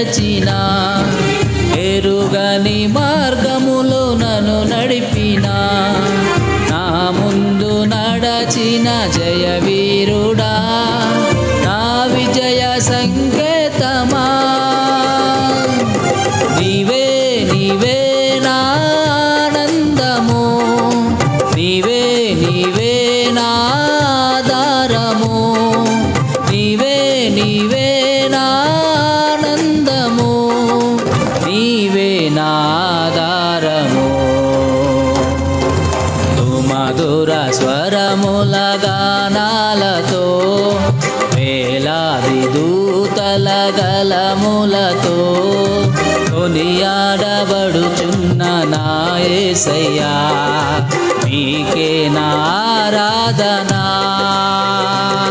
నడచిన ఎరుగని మార్గములో నన్ను నడిపిన నా ముందు నడచిన జయవీరుడా నా విజయ సంకేతమా నీవే నీవే నా ఆనందము నీవే నీవే నా ఆధారము నీవే నీవే నా ఆనందము నీవే నా ఆధారము మధుర స్వరముల గానాలతో వేలాది దూతల గలములతో కొనియాడబడుచున్న నా యేసయ్యా నీకే నా ఆరాధన